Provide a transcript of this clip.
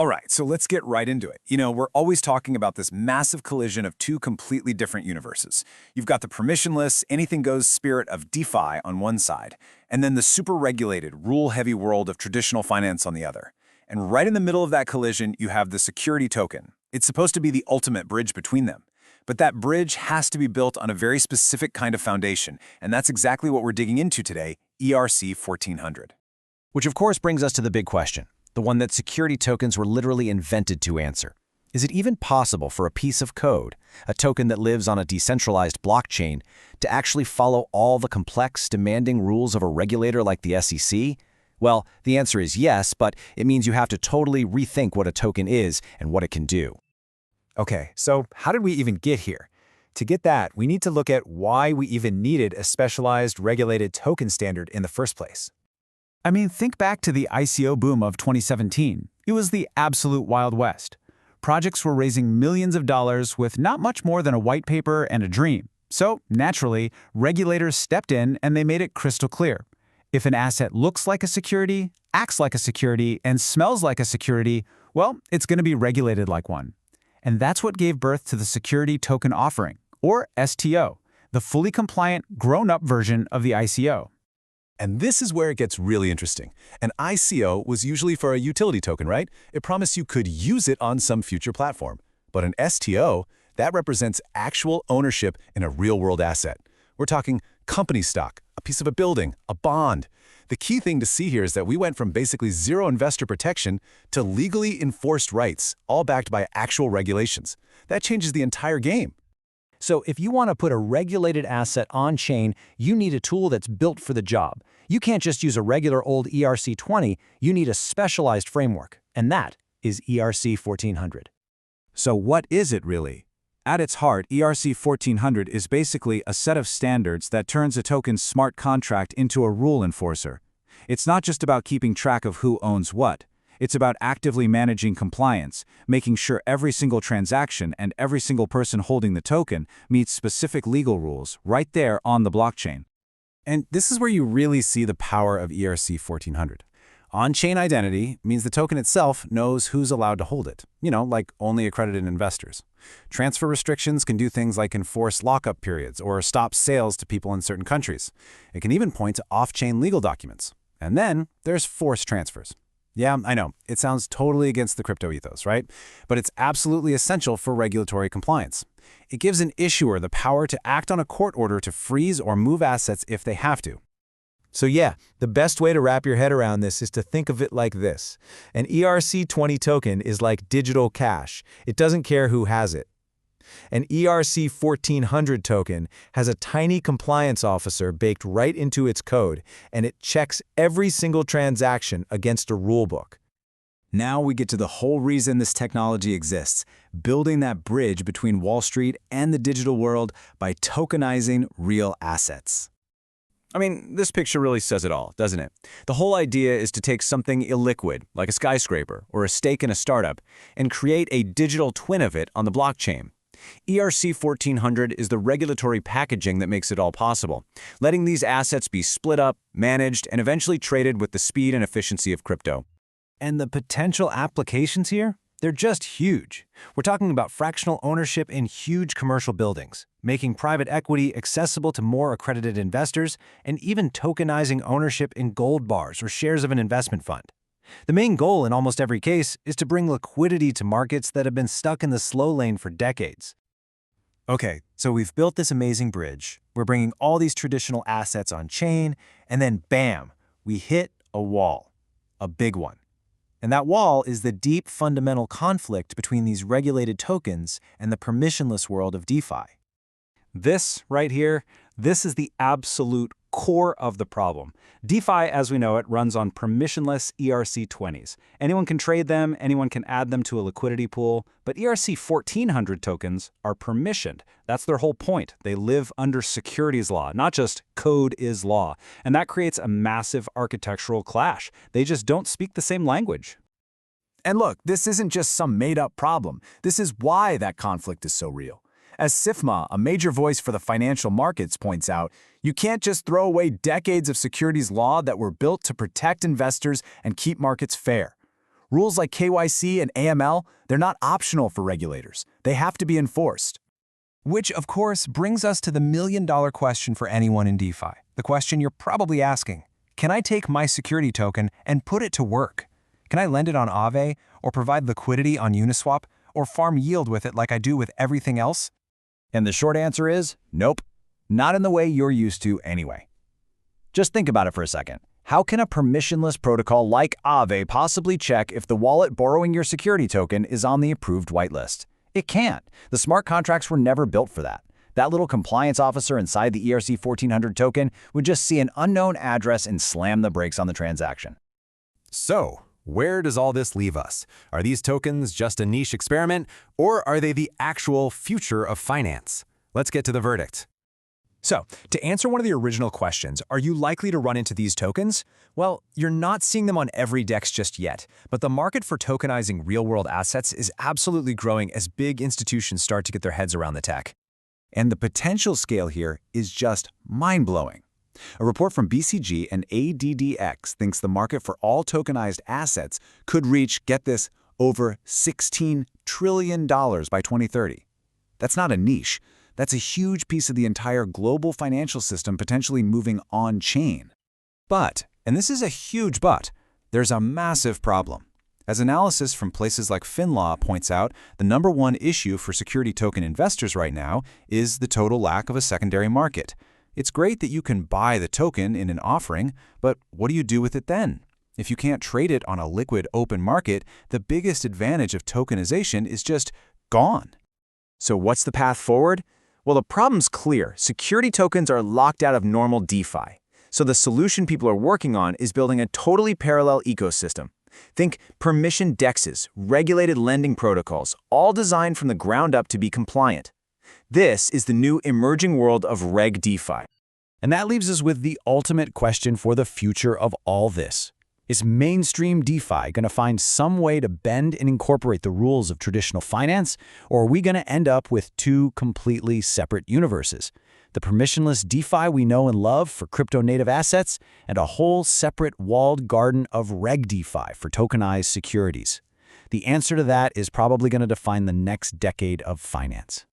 All right, so let's get right into it. We're always talking about this massive collision of two completely different universes. You've got the permissionless, anything-goes spirit of DeFi on one side, and then the super-regulated, rule-heavy world of traditional finance on the other. And right in the middle of that collision, you have the security token. It's supposed to be the ultimate bridge between them. But that bridge has to be built on a very specific kind of foundation, and that's exactly what we're digging into today, ERC 1400. Which of course brings us to the big question, the one that security tokens were literally invented to answer. Is it even possible for a piece of code, a token that lives on a decentralized blockchain, to actually follow all the complex, demanding rules of a regulator like the SEC? Well, the answer is yes, but it means you have to totally rethink what a token is and what it can do. Okay, so how did we even get here? To get that, we need to look at why we even needed a specialized regulated token standard in the first place. I mean, think back to the ICO boom of 2017. It was the absolute Wild West. Projects were raising millions of dollars with not much more than a white paper and a dream. So, naturally, regulators stepped in and they made it crystal clear. If an asset looks like a security, acts like a security, and smells like a security, well, it's going to be regulated like one. And that's what gave birth to the Security Token Offering, or STO, the fully compliant, grown-up version of the ICO. And this is where it gets really interesting. An ICO was usually for a utility token, right? It promised you could use it on some future platform. But an STO, that represents actual ownership in a real-world asset. We're talking company stock, a piece of a building, a bond. The key thing to see here is that we went from basically zero investor protection to legally enforced rights, all backed by actual regulations. That changes the entire game. So if you want to put a regulated asset on-chain, you need a tool that's built for the job. You can't just use a regular old ERC-20, you need a specialized framework, and that is ERC 1400. So what is it really? At its heart, ERC 1400 is basically a set of standards that turns a token's smart contract into a rule enforcer. It's not just about keeping track of who owns what. It's about actively managing compliance, making sure every single transaction and every single person holding the token meets specific legal rules right there on the blockchain. And this is where you really see the power of ERC 1400. On-chain identity means the token itself knows who's allowed to hold it, like only accredited investors. Transfer restrictions can do things like enforce lockup periods or stop sales to people in certain countries. It can even point to off-chain legal documents. And then there's forced transfers. Yeah, I know, it sounds totally against the crypto ethos, right? But it's absolutely essential for regulatory compliance. It gives an issuer the power to act on a court order to freeze or move assets if they have to. So yeah, the best way to wrap your head around this is to think of it like this. An ERC-20 token is like digital cash. It doesn't care who has it. An ERC 1400 token has a tiny compliance officer baked right into its code, and it checks every single transaction against a rulebook. Now we get to the whole reason this technology exists, building that bridge between Wall Street and the digital world by tokenizing real assets. I mean, this picture really says it all, doesn't it? The whole idea is to take something illiquid, like a skyscraper or a stake in a startup, and create a digital twin of it on the blockchain. ERC 1400 is the regulatory packaging that makes it all possible, letting these assets be split up, managed, and eventually traded with the speed and efficiency of crypto. And the potential applications here? They're just huge. We're talking about fractional ownership in huge commercial buildings, making private equity accessible to more accredited investors, and even tokenizing ownership in gold bars or shares of an investment fund. The main goal in almost every case is to bring liquidity to markets that have been stuck in the slow lane for decades. Okay, so we've built this amazing bridge. We're bringing all these traditional assets on chain, and then bam, we hit a wall, a big one. And that wall is the deep fundamental conflict between these regulated tokens and the permissionless world of DeFi. This right here, this is the absolute core of the problem. DeFi, as we know it, runs on permissionless ERC-20s. Anyone can trade them, anyone can add them to a liquidity pool, but ERC 1400 tokens are permissioned. That's their whole point. They live under securities law, not just code is law. And that creates a massive architectural clash. They just don't speak the same language. And look, this isn't just some made-up problem. This is why that conflict is so real. As SIFMA, a major voice for the financial markets, points out, you can't just throw away decades of securities law that were built to protect investors and keep markets fair. Rules like KYC and AML, they're not optional for regulators. They have to be enforced. Which, of course, brings us to the million-dollar question for anyone in DeFi. The question you're probably asking: can I take my security token and put it to work? Can I lend it on Aave, or provide liquidity on Uniswap, or farm yield with it like I do with everything else? And the short answer is nope. Not in the way you're used to anyway. Just think about it for a second. How can a permissionless protocol like Aave possibly check if the wallet borrowing your security token is on the approved whitelist? It can't. The smart contracts were never built for that. That little compliance officer inside the ERC 1400 token would just see an unknown address and slam the brakes on the transaction. So, where does all this leave us? Are these tokens just a niche experiment, or are they the actual future of finance? Let's get to the verdict. So, to answer one of the original questions, are you likely to run into these tokens? Well, you're not seeing them on every DEX just yet, but the market for tokenizing real-world assets is absolutely growing as big institutions start to get their heads around the tech. And the potential scale here is just mind-blowing. A report from BCG and ADDX thinks the market for all tokenized assets could reach, get this, over $16 trillion by 2030. That's not a niche. That's a huge piece of the entire global financial system potentially moving on-chain. But, and this is a huge but, there's a massive problem. As analysis from places like FinLaw points out, the #1 issue for security token investors right now is the total lack of a secondary market. It's great that you can buy the token in an offering, but what do you do with it then? If you can't trade it on a liquid open market, the biggest advantage of tokenization is just gone. So what's the path forward? Well, the problem's clear. Security tokens are locked out of normal DeFi. So the solution people are working on is building a totally parallel ecosystem. Think permission DEXs, regulated lending protocols, all designed from the ground up to be compliant. This is the new emerging world of Reg DeFi. And that leaves us with the ultimate question for the future of all this. Is mainstream DeFi going to find some way to bend and incorporate the rules of traditional finance, or are we going to end up with two completely separate universes? The permissionless DeFi we know and love for crypto-native assets, and a whole separate walled garden of Reg DeFi for tokenized securities. The answer to that is probably going to define the next decade of finance.